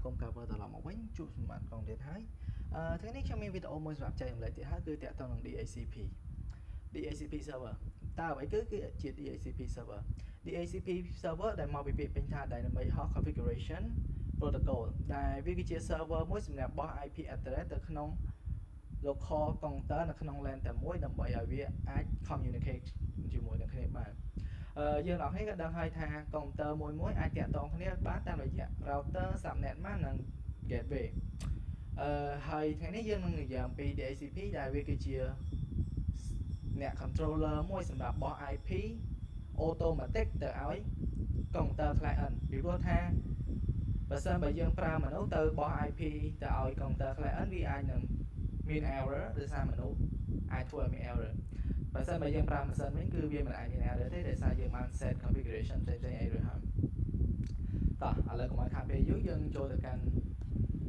គុំ cover ត្រឡប់មកវិញជួបសម្បត្តិកងទៀតហើយថ្ងៃនេះខ្ញុំមានវីដេអូមួយសម្រាប់ចែកម្លែកទៀតហើយគឺតាក់ទងនឹង DHCP server តើអ្វីគឺជា DHCP server DHCP server ដែលមកពីពាក្យពេញថា Dynamic Host Configuration Protocol ដែលវាគឺជា server មួយសម្រាប់បោះ IP address ទៅក្នុង local counter នៅក្នុង LAN តែមួយដើម្បីឲ្យវាអាច communicate ជាមួយនឹងគ្នាបានយើងអ្នកគ្នាក៏ដឹងហើយថា counter មួយអាចតាក់ទងគ្នាបានតាមរយៈ router subnet mask និង gateway ហើយថ្ងៃនេះយើងនឹងនិយាយអំពី DHCP ដែលវាគឺជាអ្នក controller មួយសម្រាប់បោះ IP automatic ទៅឲ្យ counter client ពីព្រោះថាបើសិនបើយើងប្រើមនុស្សទៅបោះ IP ទៅឲ្យ counter client វាអាចនឹងមាន error ដោយសារមនុស្សអាចធ្វើឲ្យមាន error បើសិនបើយើងប្រើម៉ាស៊ីនវិញគឺវាមិនអាចមាន error ទេដោយសារយើងបាន set configuration ផ្សេងៗអីរួចហើយតោះឥឡូវកុំឲ្យខាតពេលយូរយើងចូលទៅកាន់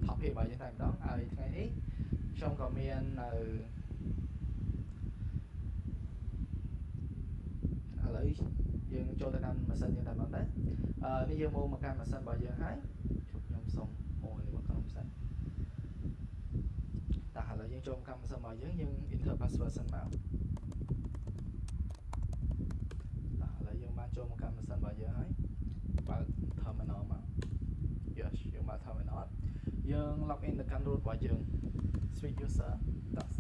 topic របស់យើងតែម្ដងហើយថ្ងៃនេះខ្ញុំក៏មាននៅឥឡូវយើងចូលទៅកាន់ម៉ាស៊ីនយើងតែម្ដងដែរនេះយើងមកកាន់ម៉ាស៊ីនរបស់យើងហើយខ្ញុំសុំអូនេះមកកាន់ម៉ាស៊ីនតែឥឡូវយើងចូលមកកាន់ម៉ាស៊ីនរបស់យើង enter password សិនមកឥឡូវយើងបានចូលមកកាន់ម៉ាស៊ីនរបស់យើងហើយបើក terminal មក yes យើងបើក terminal យើង log in ទៅកាន់ root របស់យើង switch user ដាក់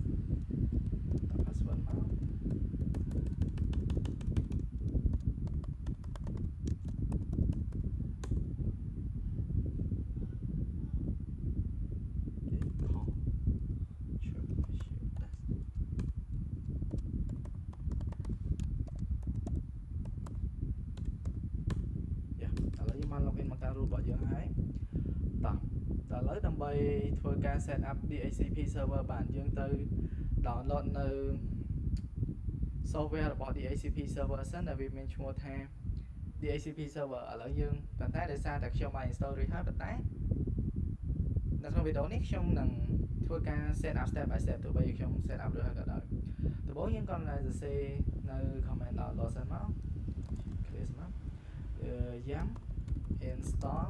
password មកបាន login មកកាន់ root របស់យើងហើយតោះដល់ឥឡូវដើម្បីធ្វើការ set up DHCP server បានយើងទៅ download នៅ software របស់ DHCP server សិនដែលវាមានឈ្មោះថា DHCP server ឥឡូវយើងប៉ុន្តែដោយសារតែខ្ញុំបាន install រួចហើយប៉ុន្តែនៅក្នុងវីដេអូនេះខ្ញុំនឹងធ្វើការ set up step by step ទោះបីខ្ញុំ set up រួចហើយក៏ដោយដំបូងយើងគាត់នឹងសរសេរនៅ command download សិនមក clear សិនមក yum install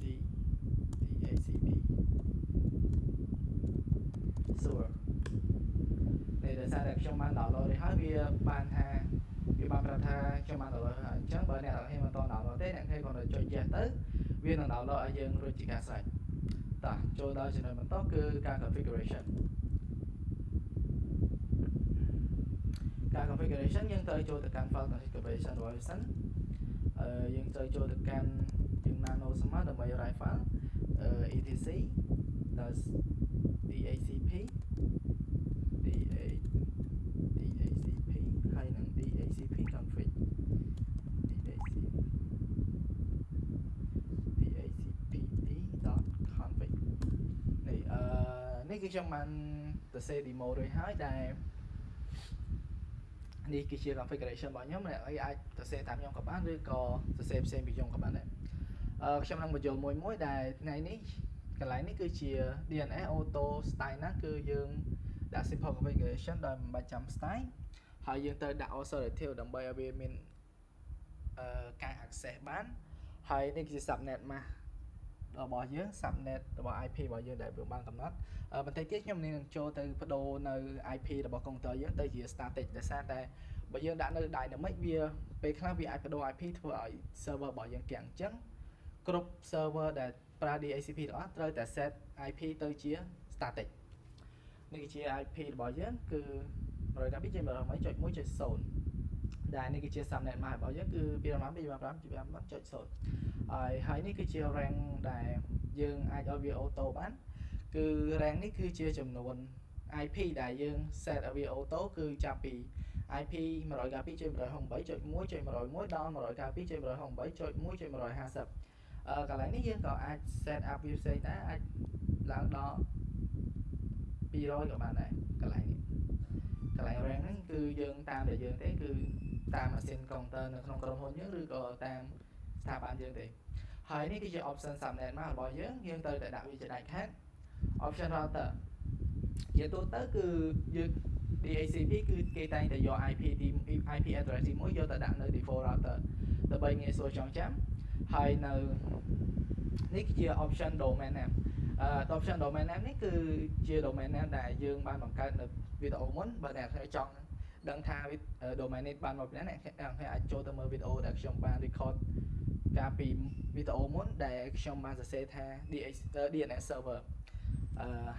DHCP server នេះដោយសារតែខ្ញុំបាន download រួចហើយវាបានប្រាប់ថាខ្ញុំបាន download ហើយអញ្ចឹងបើអ្នកនរគ្នាមិនត download ទេអ្នកនរគ្នាគ្រាន់តែចុច yes ទៅវានឹង download ឲ្យយើងរួចជាការស្រេចតោះចូលដល់ចំណុចបន្តគឺការ configuration យើងត្រូវចូលទៅកាន់ file configuration របស់វាសិនយើងត្រូវចូលទៅកាន់យើង nano ស្មើដើម្បី write file etc DHCP ហើយនឹង DHCP config DHCPD.config នេះគឺខ្ញុំបានសរសេរ demo រួចហើយដែលនេះគឺជា configuration របស់ខ្ញុំអ្នកអាចសរសេរតាមខ្ញុំក៏បានឬក៏សរសេរផ្សេងពីខ្ញុំក៏បានដែរខ្ញុំនឹងបញ្ចូលមួយដែលថ្ងៃនេះកន្លែងនេះគឺជា DNS auto style ណាគឺយើងដាក់ simple configuration ដោយមិនបាច់ចាំ style ហើយយើងត្រូវដាក់ authoritative ដើម្បីឲ្យវាមានការ access បានហើយនេះគឺជា subnet mask របស់យើង subnet របស់ IP របស់យើងដែលយើងបានកំណត់បន្តិចទៀតខ្ញុំនឹងចូលទៅបដូរនៅ IP របស់ counter យើងទៅជា static ដោយសារតែបើយើងដាក់នៅ dynamic វាពេលខ្លះវាអាចបដូរ IP ធ្វើឲ្យ server របស់យើងទាំងអញ្ចឹងគ្រប់ server ដែលប្រើ DHCP ទាំងអស់ត្រូវតែ set IP ទៅជា static នេះគឺជា IP របស់យើងគឺ 192.168.1.0 ដែលនេះគឺជា subnet mask របស់យើងគឺ255.255.0ហើយនេះគឺជា rank ដែលយើងអាចឲ្យវា auto បានគឺ rank នេះគឺជាចំនួន IP ដែលយើង set ឲ្យវា auto គឺចាប់ពី IP 192.168.1.101 ដល់ 192.168.1.150កន្លែងនេះយើងក៏អាច set up វាផ្សេងដែរអាចឡើងដល់200ក៏បានដែរកន្លែងនេះកន្លែង rank ហ្នឹងគឺយើងតាមតែយើងទេគឺតាមម៉ាស៊ីន counter នៅក្នុងក្រុមហ៊ុនយើងឬក៏តាមស្ថាប័នយើងទេហើយនេះគឺជា option subnet mask របស់យើងត្រូវតែដាក់វាជាដាច់ខាត option router ជាទូទៅគឺយើង DHCP គឺគេតែងតែយក IP address ទី1យកទៅដាក់នៅ default router ដើម្បីងាយស្រួលចងចាំហើយនៅនេះគឺជា option domain name option domain name នេះគឺជា domain name ដែលយើងបានបង្កើតនៅវីដេអូមុនបើអ្នកចង់ដឹងថា domain នេះបានមកពីណាអ្នកអាចចូលទៅមើលវីដេអូដែលខ្ញុំបាន record កាលពីវីដេអូមុនដែលខ្ញុំបានសរសេរថា DNS server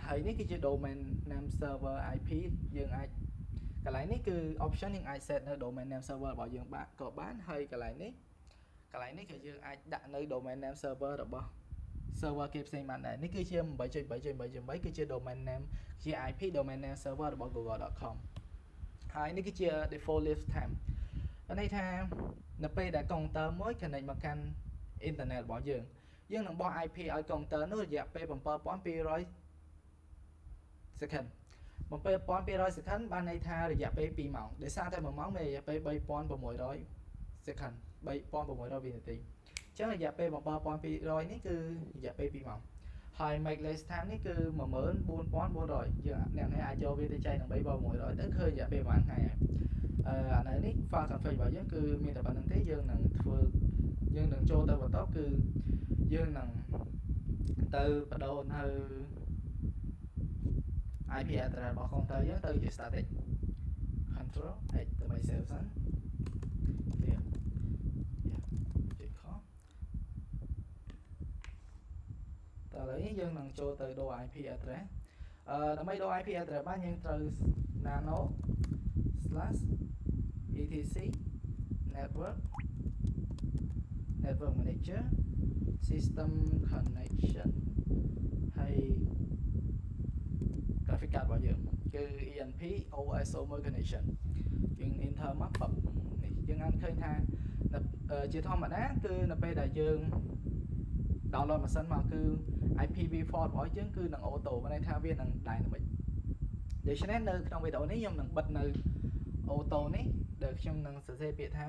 ហើយនេះគឺជា domain name server IP យើងអាចកន្លែងនេះគឺ option យើងអាច set នៅ domain name server របស់យើងក៏បានហើយកន្លែងនេះគឺយើងអាចដាក់នៅ domain name server របស់ server គេផ្សេងបានដែរនេះគឺជា 8.8.8 គឺជា domain name ជា IP domain name server របស់ google.com ហើយនេះគឺជា default lifetime ន័យថានៅពេលដែលកុងទ័រមួយ connect មកកាន់ internet របស់យើងនឹងបោះ IP ឲ្យកុងទ័រនោះរយៈពេល 7200 second 7200 second បានន័យថារយៈពេល 2 ម៉ោងដោយសារតែ 1 ម៉ោងមានរយៈពេល 3600 second 3600 វិនាទីអញ្ចឹងរយៈពេល 7200 នេះគឺរយៈពេល 2 ម៉ោងហើយ make less time នេះគឺ 14400 យើងអ្នកនេះអាចយកវាទៅចែកនឹង 3600 ទៅឃើញរយៈពេលប្រហែលថ្ងៃហើយអានៅនេះ file config របស់យើងគឺមានតែប៉ុណ្្នឹងទេយើងនឹងចូលទៅបន្តគឺយើងនឹងទៅបដូរនៅ IP address របស់ counter យើងទៅជា static control H ដើម្បី save សិន clearតើឥឡូវនេះយើងនឹងចូលទៅដូរ IP address ដើម្បីដូរ IP address បានយើងត្រូវ nano/etc network manager system connection ហើយ graphic card របស់យើងគឺ ENP OSO connection យើង enter មកបបនេះយើងអាចឃើញថាជាធម្មតាគឺនៅពេលដែលយើង download ម៉ាស៊ីនមកគឺ IPv4 របស់យើងគឺនឹង auto មានន័យថាវានឹង dynamic ដូច្នេះនៅក្នុងវីដេអូនេះខ្ញុំនឹងបិទនៅ auto នេះដែលខ្ញុំនឹងសរសេរពាក្យថា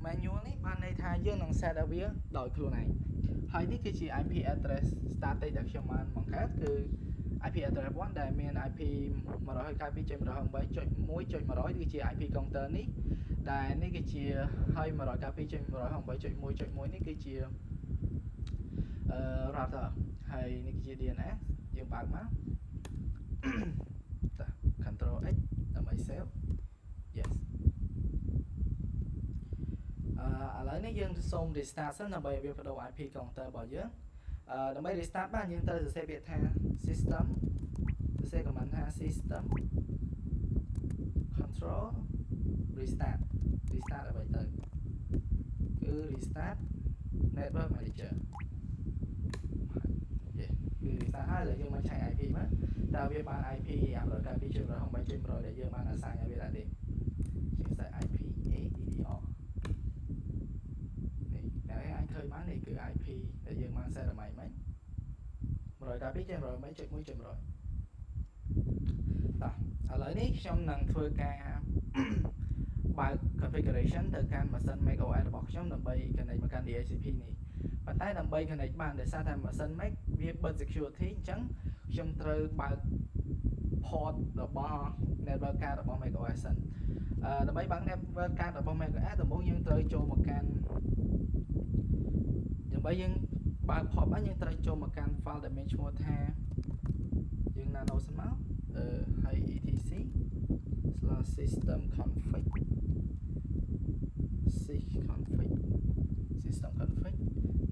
manual នេះបានន័យថាយើងនឹង set ឲ្យវាដោយខ្លួនឯងហើយនេះគឺជា IP address static ដែលខ្ញុំបានបង្កើតគឺ IP address 1ដែលមាន IP 192.168.1.100 គឺជា IP counter នេះដែលនេះគឺជាហើយ 192.168.1.1 នេះគឺជា router ហើយនេះគឺជា DNS យើងបើកមក control X ដើម្បី save yes ឥឡូវនេះយើងសូម restart សិនដើម្បីវាបដូរ IP counter របស់យើងដើម្បី restart បានយើងត្រូវសរសេរពាក្យថា system សរសេរ command ថា system control restart អ្វីទៅគឺ restart network manager គឺ restart ហើយឥឡូវយើងមកឆែក IP មកតើវាបាន IP 192.168.100 ដែលយើងបាន assign ឲ្យវាដែរទេយើងសេ IP ADDR នេះតែអាចឃើញបាននេះគឺ IP ដែលយើងបាន set ឲ្យមិញ 192.168.1.100 បាទឥឡូវនេះខ្ញុំនឹងធ្វើការបើក configuration ទៅកាន់ម៉ាស៊ីន macOS របស់ខ្ញុំដើម្បី connect មកកាន់ DHCP នេះប៉ុន្តែដើម្បី connect បានដោយសារតែម៉ាស៊ីន Mac វាបិទ security អញ្ចឹងខ្ញុំត្រូវបើក port របស់ network card របស់ macOS សិនដើម្បីបើក network card របស់ macOS ដំបូងយើងត្រូវចូលមកកាន់ដើម្បីយើងបើក port បានយើងត្រូវចូលមកកាន់ file ដែលមានឈ្មោះថាយើង nano សិនមកហើយ etc/system-config system-config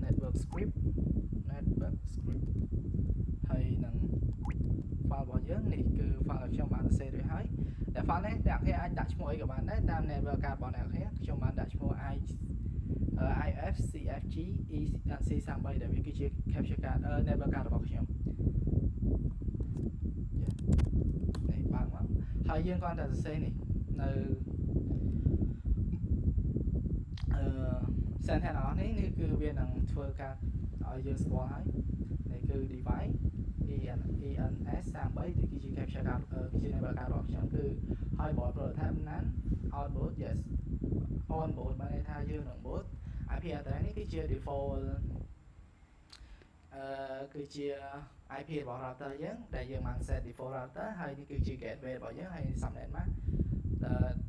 network script ហើយនឹង file របស់យើងនេះគឺ file ដែលខ្ញុំបានសរសេររួចហើយតែ file នេះអ្នកគេអាចដាក់ឈ្មោះអីក៏បានដែរតាម network card របស់អ្នកគេខ្ញុំបានដាក់ឈ្មោះ ifcfg ec33 ដែលវាគឺជា capture card network card របស់ខ្ញុំនេះបើកមកហើយយើងគ្រាន់តែសរសេរនេះនៅsentence អស់នេះគឺវានឹងធ្វើការឲ្យយើងស្គាល់ហើយនេះគឺ device ENS33 ដែលគឺជា capture card គឺជា network card របស់ខ្ញុំគឺហើយ board prototype nan outboard yes on board បានន័យថាយើងនឹង board IP address នេះគឺជា default គឺជា IP របស់ router យើងដែលយើងបាន set default router ហើយនេះគឺជា gateway របស់យើងហើយ subnet mask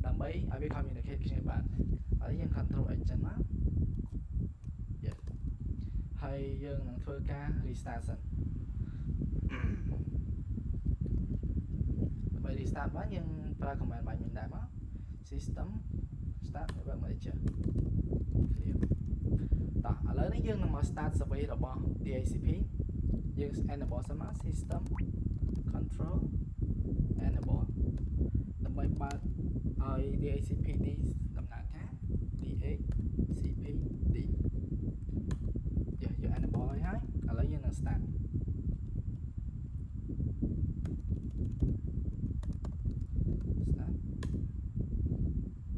ដើម្បីឲ្យវា communicate គ្នាបានហើយយើង control agent មក yes ហើយយើងនឹងធ្វើការ restart សិនដើម្បី restart បានយើងប្រើ command បាញ់មិញដែរមក system start network manager clear តោះឥឡូវនេះយើងនឹងមក start survey របស់ DHCP យើង enable សិនមក system control enable ដើម្បីបើកឲ្យ DHCP នេះដំណើរការ DHCP នេះយើង enable ហើយឥឡូវយើងនឹង start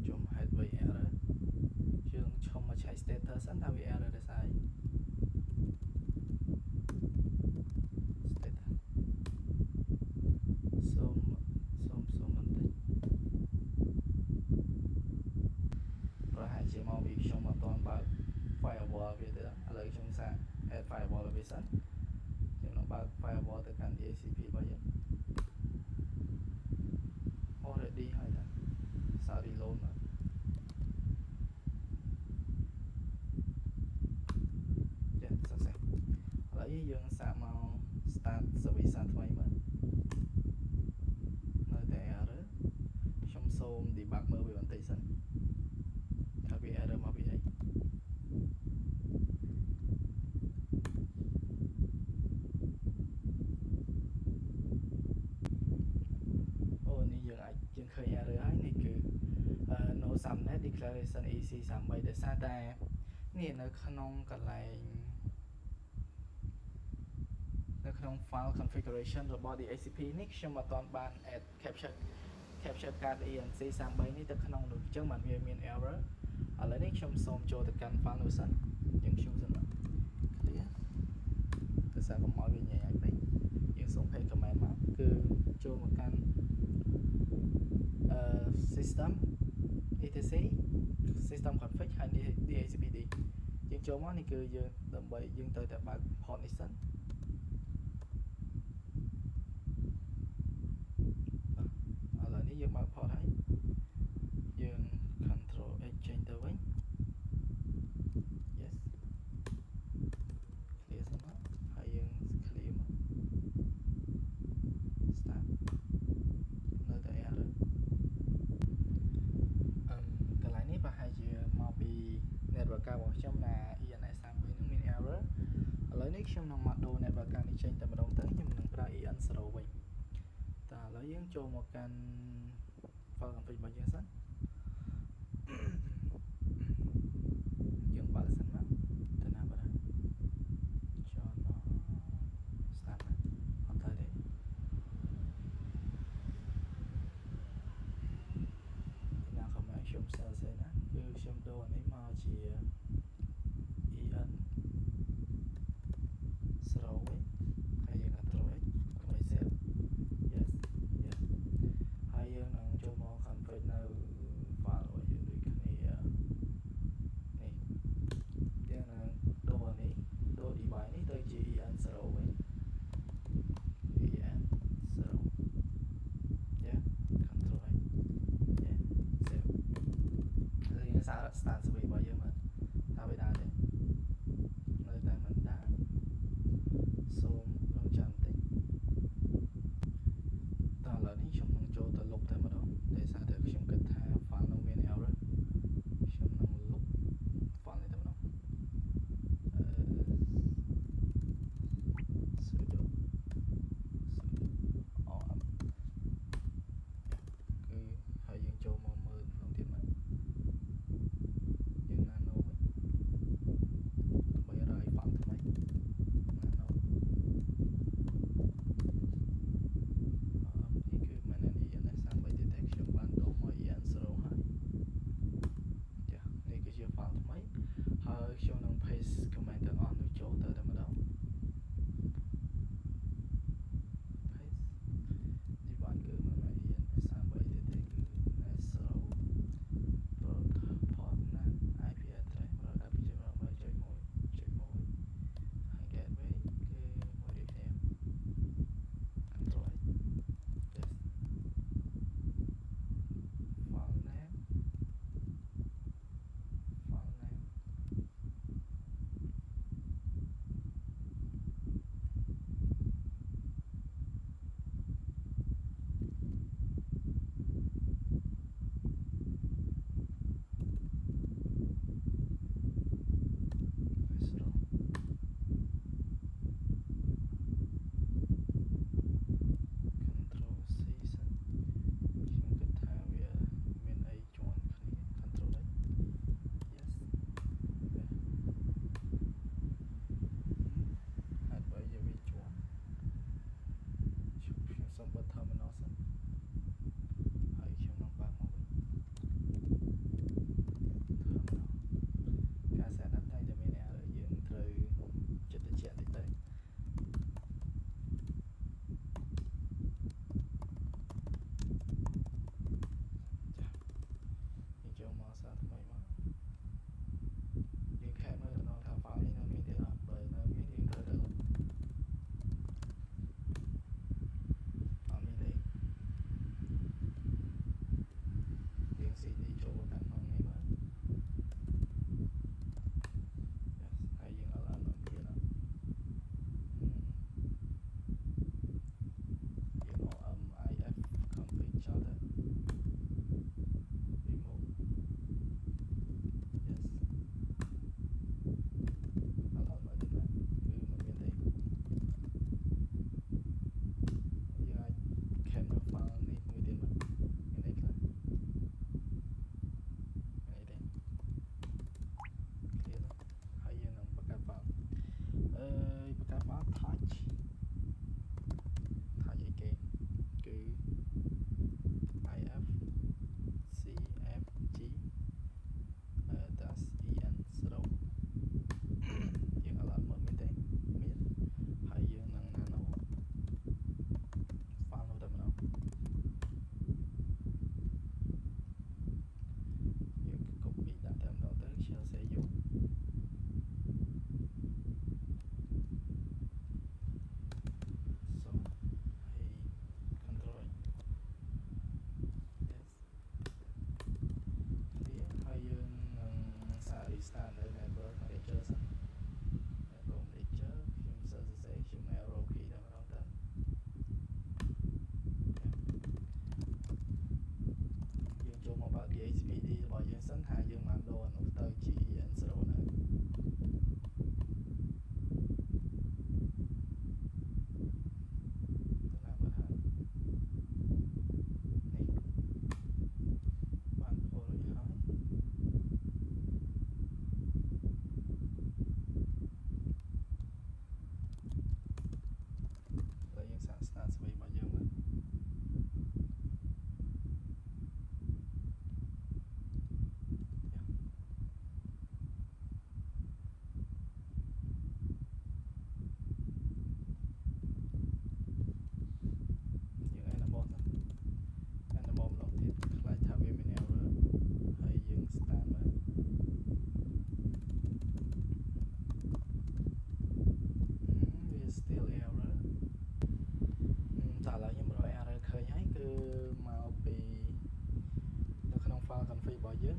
ជុំ headway error យើងឈុំមក check status សិនថាវា error ដោយសារអី status សូមបន្តិចប្រហែលជាមកពីខ្ញុំអត់ទាន់បើក firewall វាទេឥឡូវខ្ញុំសាក add firewall វាសិនខ្ញុំនឹងបើក firewall ទៅកាន់ DHCP របស់យើង already ហើយតាសារ reload មកចាសក់សេះឥឡូវយើងសាកមក start service ថ្មីមើលនៅតែ error ខ្ញុំសូម debug មើលវាបន្តិចសិនថាវា error មកពីអីអូនេះយើងឃើញ error ហើយនេះគឺ no subnet declaration EC33 ដោយសារតែនេះនៅក្នុងកន្លែងនៅក្នុង file configuration របស់ DHCP នេះខ្ញុំអត់ទាន់បាន add capture card ENC33 នេះទៅក្នុងនោះអញ្ចឹងបានវាមាន error ឥឡូវនេះខ្ញុំសូមចូលទៅកាន់ file នោះសិនយើង choose សិនមក clear ទៅសារកុំឲ្យវាញ៉ៃឲ្យពេកយើងសូម paste command មកគឺចូលមកកាន់system etc system config ហើយ DHCPD យើងចូលមកនេះគឺយើងដើម្បីយើងត្រូវតែបើក port នេះសិនឥឡូវនេះយើងបើក port ហើយយើង control X ចេញទៅវិញ yes clear សិនមកហើយយើង clear មក start នៅតែ error កន្លែងនេះប្រហែលជាមកពី network card របស់ខ្ញុំណា ENS32 នឹងមាន error ឥឡូវនេះខ្ញុំនឹងមកដូរ network card នេះចេញតែម្ដងទៅខ្ញុំនឹងប្រើ EN0 វិញតើឥឡូវយើងចូលមកកាន់ file config របស់យើងសិនយើងបើកសិនមកទៅណាបាទចូលមក start អត់ទៅទេណាខំមកខ្ញុំ search ណាគឺខ្ញុំដូរនេះមកជា EN 0 វិញហើយយើង control X ដើម្បី save yes ហើយយើងនឹងចូលមក config នៅ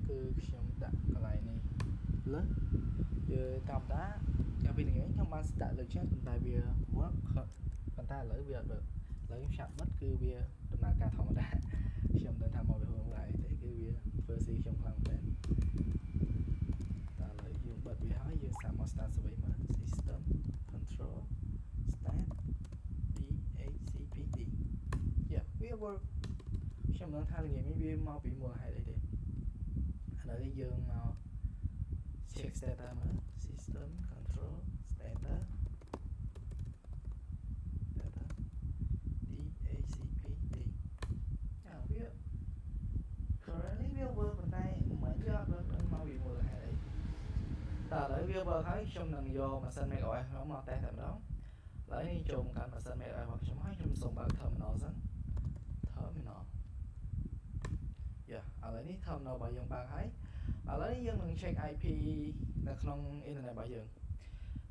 គឺខ្ញុំដាក់កន្លែងនេះលើយើងតាមតាកាលពីថ្ងៃខ្ញុំបានស្ដាប់លើចឹងប៉ុន្តែវា work ប៉ុន្តែឥឡូវវាអត់ work ឥឡូវខ្ញុំឆាប់បិទគឺវាដំណើរការធម្មតាខ្ញុំមិនដឹងថាមកវាហួរអីទេគឺវាធ្វើស៊ីខ្ញុំខ្លាំងមែនតែឥឡូវយើងបិទវាហើយយើងសាកមក start survey មើល system control start DHCPD វា work ខ្ញុំមិនដឹងថាល្ងាចនេះវាមកពីមូលហេតុអីទេឥឡូវយើងមក check status មើល system control status DHCPD វា currently វា work ប៉ុន្តែមិនយក work នឹងមកពីមូលហេតុអីតែឥឡូវវា work ហើយខ្ញុំនឹងយកម៉ាស៊ីន macOS មកតេស្តតែម្ដងឥឡូវនេះចូលមកកាន់ម៉ាស៊ីន macOS របស់ខ្ញុំហើយខ្ញុំសូមបើក terminal សិន terminal ឥឡូវនេះ terminal របស់យើងបើកហើយឥឡូវនេះយើងនឹង check IP នៅក្នុង internet របស់យើង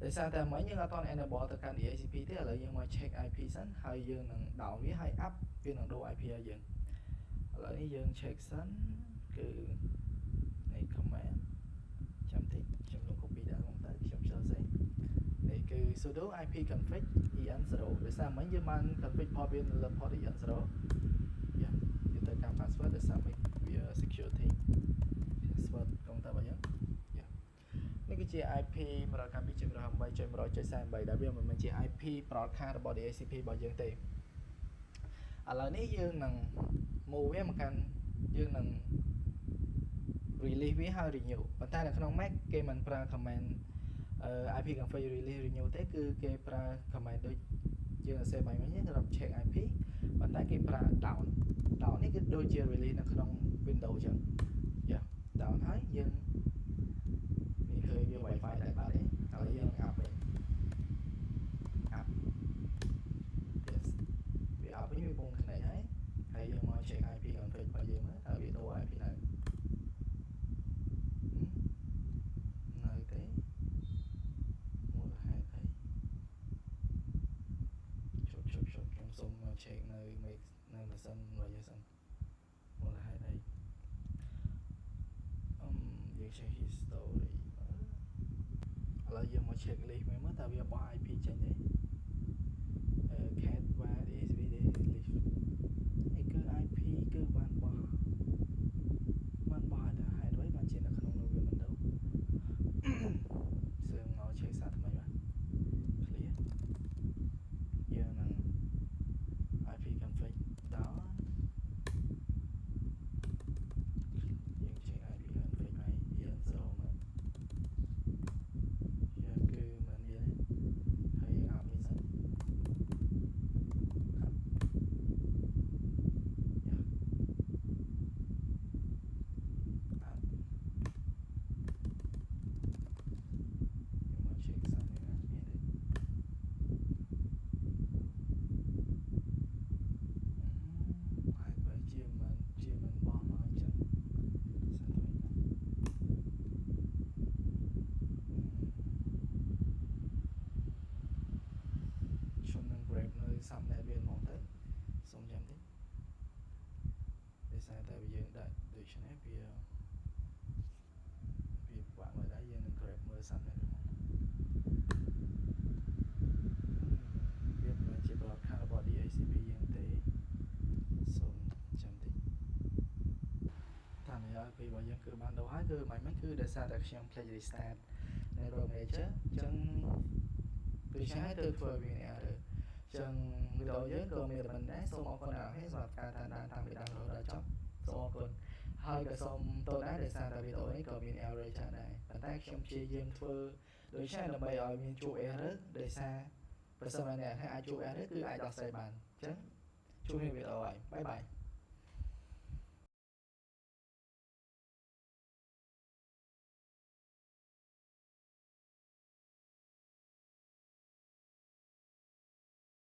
ដោយសារតែមិញយើងអត់ទាន់ enable ទៅកាន់ DHCP ទេឥឡូវយើងមក check IP សិនហើយយើងនឹង down វាហើយ up វានឹងដូរ IP ឲ្យយើងឥឡូវនេះយើង check សិនគឺនៃ command ចាំតិចខ្ញុំនឹង copy ដាក់ក្នុងទៅខ្ញុំចូលសេនេះគឺ sudo IP config en0 ដោយសារមិញយើងបាន config port វានៅលើ port en0 យើងទៅកាន់ password ដោយសារវា security password ក្នុងទៅរបស់យើងនេះគឺជា IP 192.168.100.43ដែលវាមិនមែនជា IP broadcast របស់ DHCP របស់យើងទេឥឡូវនេះយើងនឹង move វាមកកាន់យើងនឹង release វាហើយ renew ប៉ុន្តែនៅក្នុង Mac គេមិនប្រើ command IP config release renew ទេគឺគេប្រើ command ដូចយើង save ឲ្យវិញសម្រាប់ check IP ប៉ុន្តែគេប្រើ down នេះគឺដូចជា release នៅក្នុង Windows អញ្ចឹង down ហើយយើងនេះឃើញវា Wi-Fi ដែរបាទទេឥឡូវយើង up វិញ up yes វា up វិញវាពងខ្នែកហើយយើងមក check IP config របស់យើងមើលតើវាដូរ IP នៅទេមូលហេតុអីជប់ខ្ញុំសូមមក check នៅម៉ាស៊ីនរបស់យើងសិនមូលហេតុអីយើង check history ឥឡូវយើងមក check list មើលតើវាបោះ IP ចេញទេcat var DHCP list នេះគឺ IP គឺបានបោះហើយតើហេតុអ្វីបានជានៅក្នុងនោះវាមិនដូរសើមក check សារថ្មីបាទ clear យើងនឹង IP config down យើង check IP config ឲ្យ en0 មើលយើងគឺមិនមានហើយយើង up វិញសិន up subnet វាមកទៅសូមចាំតិចដោយសារតែយើងដាក់ដូច្នេះវាពិបាកមើលដែរយើងនឹង grab មើល subnet វាមិនមែនជា broadcast របស់ DHCP យើងទេសូមចាំតិចតាមរយៈ IP របស់យើងគឺបានដូរហើយគឺមិនមែនគឺដោយសារតែខ្ញុំ play restart network manager អញ្ចឹងដូច្នេះទៅធ្វើវាerrorចឹងវីដេអូយើងក៏មានតែប៉ុណ្ណេះសូមអរគុណអ្នកនរសម្រាប់ការតាមដានតាំងពីដើមរហូតដល់ចប់សូមអរគុណហើយក៏សូមទោសដែរដោយសារតែវីដេអូនេះក៏មាន error ច្រើនដែរប៉ុន្តែខ្ញុំព្យាយាមធ្វើដូច្នេះដើម្បីឲ្យមានជួប error ដោយសារប្រសិនបើអ្នកអាចជួប error គឺអាចដោះស្រាយបានអញ្ចឹងជួបគ្នាវីដេអូហើយបាយបាយ